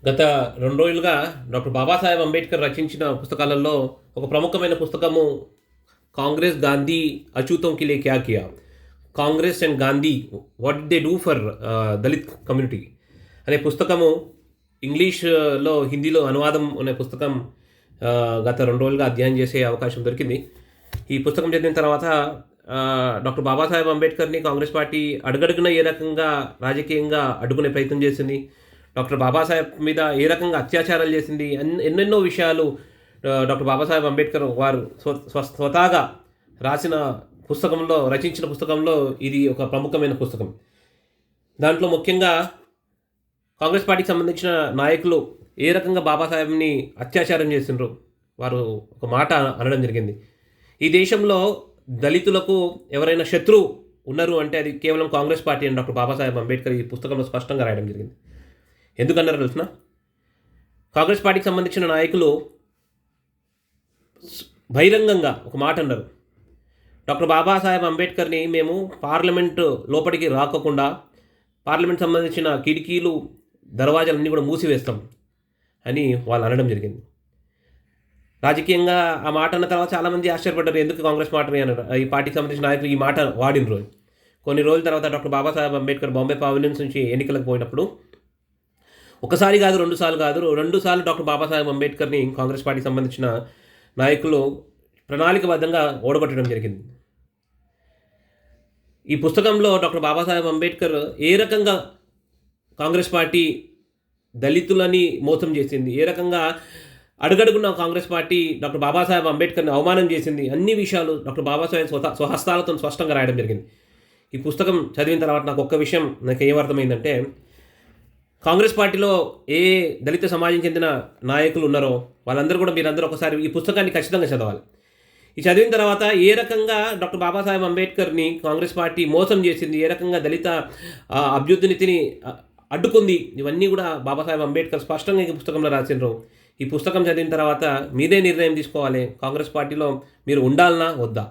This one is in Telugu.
గత 2 రోజులుగా డాక్టర్ బాబాసాహెబ్ అంబేద్కర్ రచించిన పుస్తకాలలో ఒక ప్రముఖమైన పుస్తకము 'కాంగ్రెస్ గాంధీ అఛూతోం కే లియే క్యా Kia'. Congress and Gandhi what did they do for Dalit community అనే పుస్తకము ఇంగ్లీష్లో హిందీలో అనువాదం అనే పుస్తకం గత 2 రోజులుగా అధ్యయనం చేసే అవకాశం దొరికింది. ఈ పుస్తకం చదివిన తర్వాత డాక్టర్ బాబాసాహెబ్ అంబేద్కర్ని కాంగ్రెస్ పార్టీ అడుగడుగున ఏ రకంగా రాజకీయంగా అడ్డుకునే ప్రయత్నం చేసింది, డాక్టర్ బాబాసాహెబ్ మీద ఏ రకంగా అత్యాచారాలు చేసింది, ఎన్నెన్నో విషయాలు డాక్టర్ బాబాసాహెబ్ అంబేద్కర్ వారు స్వతహాగా రచించిన పుస్తకంలో ఇది ఒక ప్రముఖమైన పుస్తకం. దాంట్లో ముఖ్యంగా కాంగ్రెస్ పార్టీకి సంబంధించిన నాయకులు ఏ రకంగా బాబాసాహెబ్ని అత్యాచారం చేసిండ్రు వారు ఒక మాట అనడం జరిగింది. ఈ దేశంలో దళితులకు ఎవరైనా శత్రువు ఉన్నారు అంటే అది కేవలం కాంగ్రెస్ పార్టీ అని డాక్టర్ బాబాసాహెబ్ అంబేద్కర్ ఈ పుస్తకంలో స్పష్టంగా రాయడం జరిగింది. ఎందుకన్నారో తెలిసిన, కాంగ్రెస్ పార్టీకి సంబంధించిన నాయకులు బహిరంగంగా ఒక మాట అన్నారు, డాక్టర్ బాబాసాహెబ్ అంబేద్కర్ని మేము పార్లమెంటు లోపలికి రాకోకుండా పార్లమెంట్ సంబంధించిన కిటికీలు దర్వాజాలన్నీ కూడా మూసివేస్తాం అని వాళ్ళు అనడం జరిగింది. రాజకీయంగా ఆ మాట అన్న తర్వాత చాలామంది ఆశ్చర్యపడ్డారు, ఎందుకు కాంగ్రెస్ మాటని అన్నారు. ఈ పార్టీకి సంబంధించిన నాయకులు ఈ మాట వాడిన రోజు కొన్ని రోజుల తర్వాత డాక్టర్ బాబాసాహెబ్ అంబేద్కర్ బాంబే పావిలియన్స్ నుంచి ఎన్నికలకు పోయినప్పుడు ఒకసారి కాదు, 2 సార్లు కాదు, 2 సార్లు డాక్టర్ బాబాసాహెబ్ అంబేద్కర్ని కాంగ్రెస్ పార్టీకి సంబంధించిన నాయకులు ప్రణాళికబద్ధంగా ఓడగొట్టడం జరిగింది. ఈ పుస్తకంలో డాక్టర్ బాబాసాహెబ్ అంబేద్కర్ ఏ రకంగా కాంగ్రెస్ పార్టీ దళితులని మోసం చేసింది, ఏ రకంగా అడుగడుగున్న కాంగ్రెస్ పార్టీ డాక్టర్ బాబాసాహెబ్ అంబేద్కర్ని అవమానం చేసింది, అన్ని విషయాలు డాక్టర్ బాబాసాహెబ్ స్వహస్తాలతో స్పష్టంగా రాయడం జరిగింది. ఈ పుస్తకం చదివిన తర్వాత నాకు ఒక్క విషయం నాకు ఏమర్థమైందంటే, కాంగ్రెస్ పార్టీలో ఏ దళిత సమాజం చెందిన నాయకులు ఉన్నారో వాళ్ళందరూ కూడా మీరందరూ ఒకసారి ఈ పుస్తకాన్ని ఖచ్చితంగా చదవాలి. ఈ చదివిన తర్వాత ఏ రకంగా డాక్టర్ బాబాసాహెబ్ అంబేద్కర్ని కాంగ్రెస్ పార్టీ మోసం చేసింది, ఏ రకంగా దళిత అభ్యున్నతిని అడ్డుకుంది, ఇవన్నీ కూడా బాబాసాహెబ్ అంబేద్కర్ స్పష్టంగా ఈ పుస్తకంలో రాసిండ్రు. ఈ పుస్తకం చదివిన తర్వాత మీదే నిర్ణయం తీసుకోవాలి, కాంగ్రెస్ పార్టీలో మీరు ఉండాలనా వద్దా.